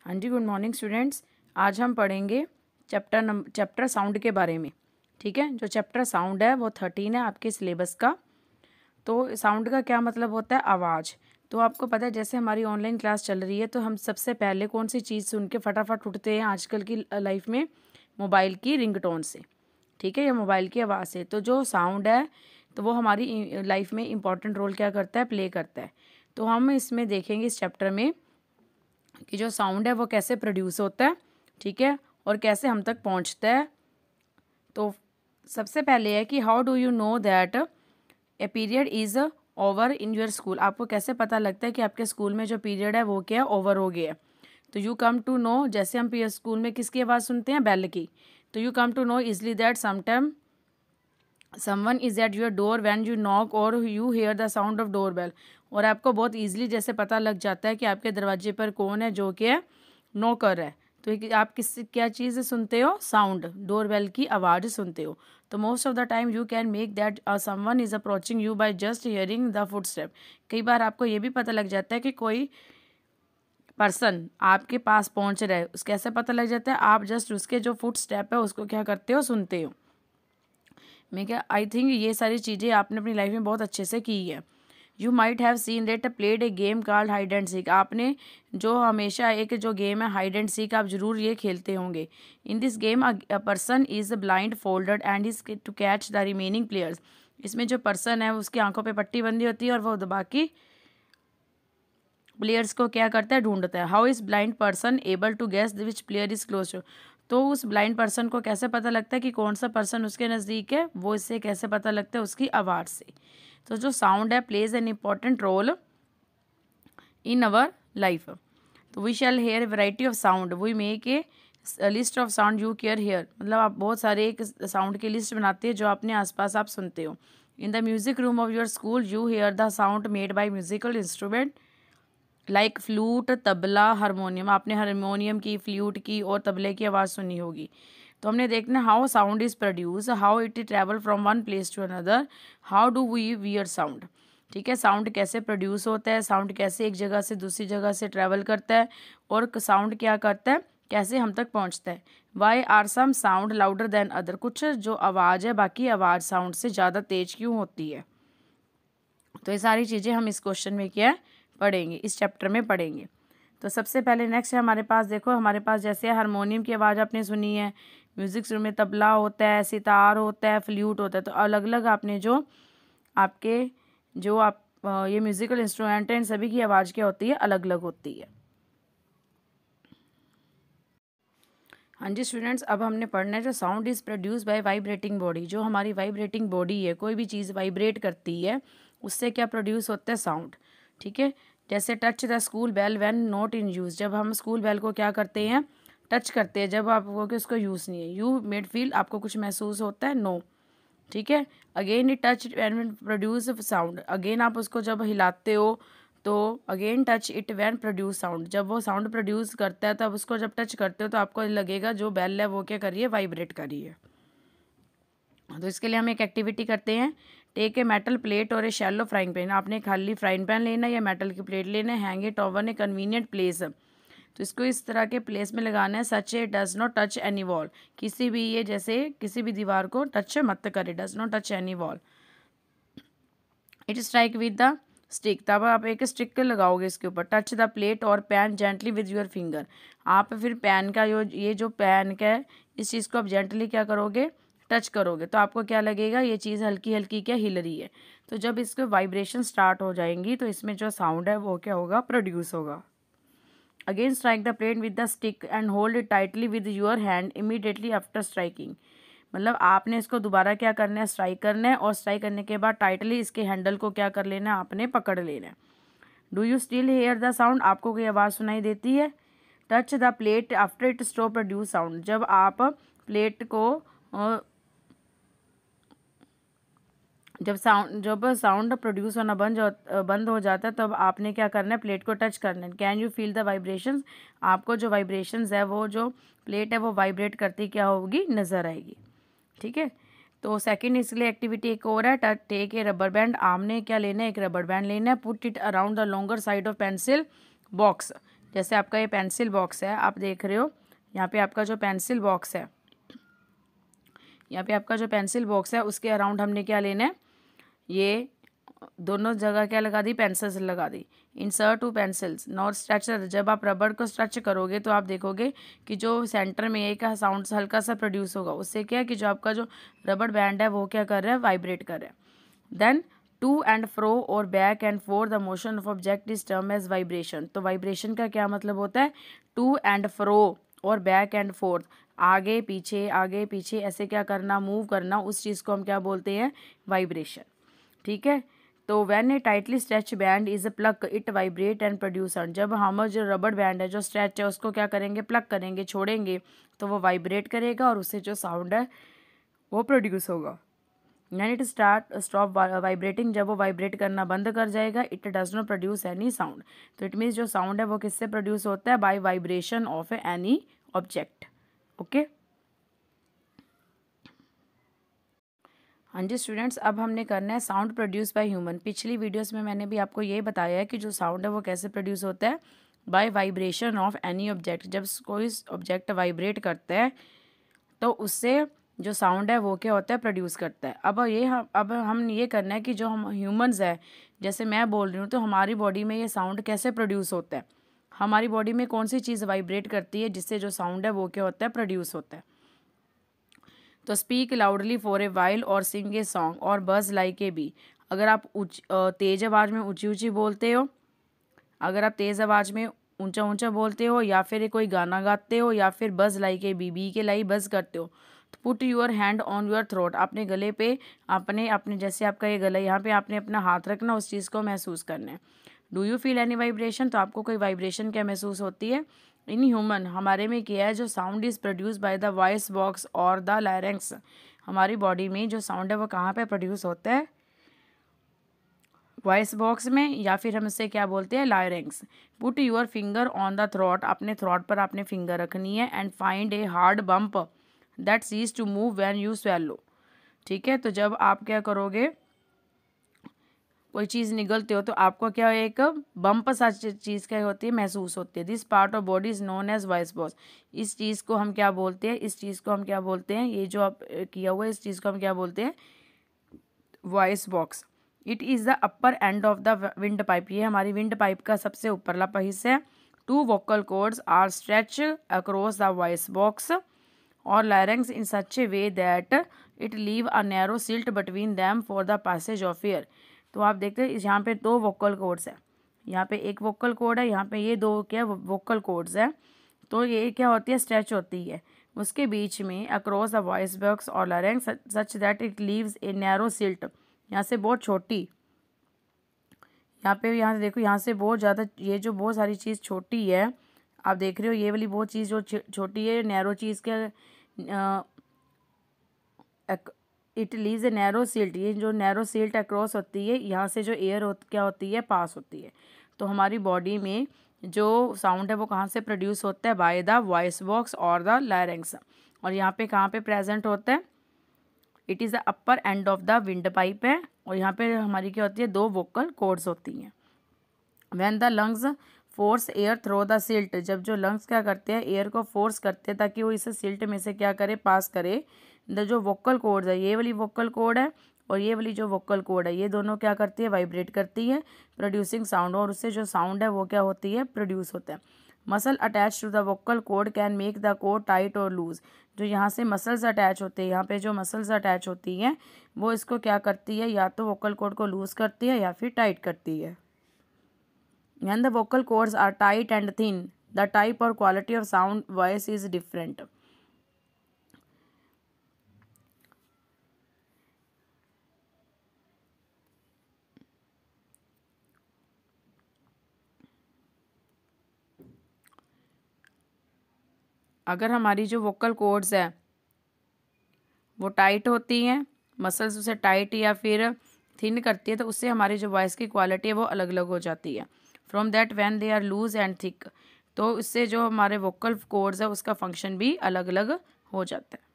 हाँ जी, good morning students. आज हम पढ़ेंगे चैप्टर साउंड के बारे में। ठीक है, जो चैप्टर साउंड है वो 13 है आपके सिलेबस का। तो साउंड का क्या मतलब होता है? आवाज़। तो आपको पता है जैसे हमारी ऑनलाइन क्लास चल रही है तो हम सबसे पहले कौन सी चीज़ सुन के फटाफट उठते हैं आजकल की लाइफ में? मोबाइल की रिंगटोन से। ठीक है, या मोबाइल की आवाज़ से। तो जो साउंड है तो वो हमारी लाइफ में इम्पॉर्टेंट रोल क्या करता है? प्ले करता है। तो हम इसमें देखेंगे इस चैप्टर में कि जो साउंड है वो कैसे प्रोड्यूस होता है, ठीक है, और कैसे हम तक पहुंचता है। तो सबसे पहले है कि how do you know that a period is over in your school. आपको कैसे पता लगता है कि आपके स्कूल में जो पीरियड है वो क्या है? ओवर हो गया है। तो यू कम टू नो, जैसे हम स्कूल में किसकी आवाज़ सुनते हैं? बेल की। तो you come to know easily that sometime someone is at your door when you knock और you hear the sound of door bell. और आपको बहुत ईजिली जैसे पता लग जाता है कि आपके दरवाजे पर कौन है जो कि नॉक कर रहा है। तो आप क्या चीज़ सुनते हो? साउंड, डोर बेल की आवाज़ सुनते हो। तो most of the time you can make that someone is approaching you by just hearing the foot step. कई बार आपको ये भी पता लग जाता है कि कोई पर्सन आपके पास पहुंच रहा है। उसके कैसे पता लग जाता है? आप जस्ट उसके जो फुट स्टेप है उसको क्या करते हो? सुनते हो। मैं क्या आई थिंक ये सारी चीज़ें आपने अपनी लाइफ में बहुत अच्छे से की है। You might have seen that played a game called hide and seek. आपने जो हमेशा एक जो गेम है हाइड एंड सीक, आप जरूर ये खेलते होंगे। In this game a person is blindfolded and is to catch the remaining players. इसमें जो पर्सन है उसकी आंखों पे पट्टी बंधी होती है और वो बाकी प्लेयर्स को क्या करता है? ढूंढता है। How is blind person able to guess which player is close to. तो उस ब्लाइंड पर्सन को कैसे पता लगता है कि कौन सा पर्सन उसके नज़दीक है? वो इससे कैसे पता लगता है? उसकी आवाज़ से। तो जो साउंड है plays an important role in our life. तो we shall hear variety of sound, we make a list of sound you care hear. मतलब आप बहुत सारे एक साउंड की लिस्ट बनाते हैं जो अपने आसपास आप सुनते हो। In the music room of your school you hear the sound made by musical instrument like flute, tabla, harmonium. आपने हारमोनियम की, फ्लूट की और तबले की आवाज़ सुनी होगी। तो हमने देखना how sound is produce, how it travel from one place to another, how do we hear sound. ठीक है, साउंड कैसे प्रोड्यूस होता है, साउंड कैसे एक जगह से दूसरी जगह से ट्रैवल करता है, और साउंड क्या करता है, कैसे हम तक पहुंचता है। Why are some sound louder than other. कुछ जो आवाज़ है बाकी आवाज़ साउंड से ज़्यादा तेज क्यों होती है? तो ये सारी चीज़ें हम इस क्वेश्चन में क्या पढ़ेंगे, इस चैप्टर में पढ़ेंगे। तो सबसे पहले नेक्स्ट है हमारे पास, देखो हमारे पास जैसे हारमोनियम की आवाज़ आपने सुनी है, म्यूज़िक में तबला होता है, सितार होता है, फ्लूट होता है। तो अलग अलग आपने जो आपके जो आप ये म्यूज़िकल इंस्ट्रूमेंट हैं इन सभी की आवाज़ क्या होती है? अलग अलग होती है। हाँ जी स्टूडेंट्स, अब हमने पढ़ना है जो sound is produce by vibrating body. जो हमारी वाइब्रेटिंग बॉडी है, कोई भी चीज़ वाइब्रेट करती है उससे क्या प्रोड्यूस होता है? साउंड। ठीक है, जैसे touch the school bell when not in use. जब हम स्कूल बेल को क्या करते हैं? टच करते हैं, जब आपको कि उसको यूज़ नहीं है। यू मेड फील, आपको कुछ महसूस होता है? नो। ठीक है, again it touch and produce sound. Again आप उसको जब हिलाते हो तो again touch it when produce sound. जब वो साउंड प्रोड्यूस करता है तब उसको जब टच करते हो तो आपको लगेगा जो बेल है वो क्या कर रही है? वाइब्रेट कर रही है। तो इसके लिए हम एक एक्टिविटी करते हैं। टेक ए मेटल प्लेट और ए शैलो फ्राइंग पैन। आपने खाली फ्राइंग पैन लेना है या मेटल की प्लेट लेना है। Hang it over a convenient place. तो इसको इस तरह के प्लेस में लगाना है। Such a does not touch any wall. किसी भी ये जैसे किसी भी दीवार को टच मत करे। Does not touch any wall. It strike with the stick. तब आप एक स्टिक लगाओगे इसके ऊपर। टच द प्लेट और pan gently with your finger. आप फिर पैन का ये जो पैन का है इस चीज़ को आप जेंटली क्या करोगे? टच करोगे। तो आपको क्या लगेगा? ये चीज़ हल्की हल्की क्या हिल रही है। तो जब इसके वाइब्रेशन स्टार्ट हो जाएंगी तो इसमें जो साउंड है वो क्या होगा? प्रोड्यूस होगा। Again strike the plate with the stick and hold it tightly with your hand immediately after striking. मतलब आपने इसको दोबारा क्या करना है? स्ट्राइक करना है, और स्ट्राइक करने के बाद टाइटली इसके हैंडल को क्या कर लेना है? आपने पकड़ लेना है। Do you still here the sound. आपको कोई आवाज़ सुनाई देती है? Touch the plate after it stop produce sound. जब आप प्लेट को जब साउंड प्रोड्यूस होना बंद हो जाता है तब आपने क्या करना है? प्लेट को टच करना है। Can you feel the vibrations. आपको जो वाइब्रेशंस है वो जो प्लेट है वो वाइब्रेट करती क्या होगी? नज़र आएगी। ठीक है, तो सेकंड इसलिए एक्टिविटी एक और है। Take a rubber band. आपने क्या लेना है? एक रबर बैंड लेना है। Put it around the longer side of pencil box. जैसे आपका ये पेंसिल बॉक्स है, आप देख रहे हो यहाँ पे आपका जो पेंसिल बॉक्स है, यहाँ पे आपका जो पेंसिल बॉक्स है उसके अराउंड हमने क्या लेना है, ये दोनों जगह क्या लगा दी, पेंसिल्स लगा दी। Insert two pencils not stretcher. जब आप रबड़ को स्ट्रेच करोगे तो आप देखोगे कि जो सेंटर में एक साउंड हल्का सा प्रोड्यूस होगा, उससे क्या है कि जो आपका जो रबड़ बैंड है वो क्या कर रहा है, वाइब्रेट कर रहा है। देन टू एंड फ्रो और back and forth the motion of object is term as vibration. तो वाइब्रेशन का क्या मतलब होता है, टू एंड फ्रो और बैक एंड फोर्थ, आगे पीछे ऐसे क्या करना, मूव करना, उस चीज़ को हम क्या बोलते हैं, वाइब्रेशन। ठीक है। तो when A tightly stretch band is plug it vibrate and produce sound. जब हम जो रबड़ बैंड है जो स्ट्रेच है उसको क्या करेंगे, प्लग करेंगे, छोड़ेंगे तो वो वाइब्रेट करेगा और उससे जो साउंड है वो प्रोड्यूस होगा। यानी इट स्टॉप वाइब्रेटिंग, जब वो वाइब्रेट करना बंद कर जाएगा, it does not produce any sound. तो इट मीन्स जो साउंड है वो किससे प्रोड्यूस होता है, by vibration of any object. Okay. हाँ जी स्टूडेंट्स, अब हमने करना है साउंड प्रोड्यूस बाय ह्यूमन। पिछली वीडियोस में मैंने भी आपको ये बताया है कि जो साउंड है वो कैसे प्रोड्यूस होता है, by vibration of any object. जब कोई ऑब्जेक्ट वाइब्रेट करता है तो उससे जो साउंड है वो क्या होता है, प्रोड्यूस करता है। अब हम ये करना है कि जो हम ह्यूमंस है, जैसे मैं बोल रही हूँ, तो हमारी बॉडी में ये साउंड कैसे प्रोड्यूस होता है, हमारी बॉडी में कौन सी चीज़ वाइब्रेट करती है जिससे जो साउंड है वो क्या होता है, प्रोड्यूस होता है। तो speak loudly for a while और सिंग ए सॉन्ग और बज लाइक ए बी। अगर आप तेज़ आवाज़ में ऊंची ऊंची बोलते हो, अगर आप तेज़ आवाज़ में ऊंचा ऊंचा बोलते हो, या फिर कोई गाना गाते हो, या फिर बज लाइक ए बी, बी के लाई बज करते हो, तो put your hand on your throat. अपने गले पे अपने अपने जैसे आपका ये गला, यहाँ पे आपने अपना हाथ रखना, उस चीज़ को महसूस करना है। Do you feel any vibration. तो आपको कोई वाइब्रेशन क्या महसूस होती है। इन ह्यूमन हमारे में क्या है, जो sound is produce by the voice box और द लायरेंक्स। हमारी बॉडी में जो साउंड है वो कहाँ पे प्रोड्यूस होता है, वॉइस बॉक्स में, या फिर हम इसे क्या बोलते हैं, larynx. Put your finger on the throat. अपने थ्रोट पर आपने फिंगर रखनी है। And find a hard bump that सीज to move when you swallow. ठीक है। तो जब आप क्या करोगे, कोई चीज़ निगलते हो, तो आपको क्या एक बम्प सा चीज़ क्या होती है, महसूस होती है। This part of body is known as voice box. इस चीज़ को हम क्या बोलते हैं, इस चीज़ को हम क्या बोलते हैं, ये जो आप किया हुआ है इस चीज़ को हम क्या बोलते हैं, voice box. It is the upper end of the windpipe. ये हमारी विंड पाइप का सबसे ऊपरला हिस्सा है। Two vocal cords are stretch across the voice box और larynx in such a way that it leave a narrow silt between them for the passage of air। तो आप देखते हैं यहाँ पे दो वोकल कॉर्ड्स है, यहाँ पे एक वोकल कॉर्ड है, यहाँ पे ये दो क्या वोकल कॉर्ड्स है। तो ये क्या होती है, स्ट्रेच होती है उसके बीच में अक्रॉस द वॉइस बॉक्स और larynx such that it leaves a narrow silt. यहाँ से बहुत छोटी, यहाँ से देखो, यहाँ से बहुत ज़्यादा, ये जो बहुत सारी चीज़ छोटी है, आप देख रहे हो, ये वाली बहुत चीज़ जो छोटी है, नैरो चीज़ के it leaves a narrow silt. ये जो नैरो सिल्ट अक्रॉस होती है, यहाँ से जो एयर क्या होती है, पास होती है। तो हमारी बॉडी में जो साउंड है वो कहाँ से प्रोड्यूस होता है, बाय द वॉइस बॉक्स और द लायरेंक्स। और यहाँ पे कहाँ पे प्रेजेंट होता है, it is the upper end of the wind pipe है। और यहाँ पे हमारी क्या होती है, दो वोकल कॉर्ड्स होती हैं। When the lungs force air through the slit. जब जो लंग्स क्या करते हैं, एयर को फोर्स करते हैं ताकि वो इसे सिल्ट में से क्या करे, पास करे। द जो वोकल कॉर्ड्स है, ये वाली वोकल कॉर्ड है और ये वाली जो वोकल कॉर्ड है, ये दोनों क्या करती है, वाइब्रेट करती है, प्रोड्यूसिंग साउंड। और उससे जो साउंड है वो क्या होती है, प्रोड्यूस होता है। Muscle attach to the vocal cord can make the cord tight और लूज। जो यहाँ से मसल्स अटैच होते हैं, यहाँ पे जो मसल्स अटैच होती हैं वो इसको क्या करती है, या तो वोकल कॉर्ड को लूज करती है या फिर टाइट करती है। When the vocal cords are tight and thin, the type or quality of sound voice is different। अगर हमारी जो वोकल कॉर्ड्स है वो टाइट होती हैं, मसल्स उसे टाइट या फिर थिन करती है, तो उससे हमारी जो वॉइस की क्वालिटी है वो अलग अलग हो जाती है। From that when they are loose and thick. तो इससे जो हमारे वोकल कॉर्ड्स है उसका फंक्शन भी अलग अलग हो जाता है।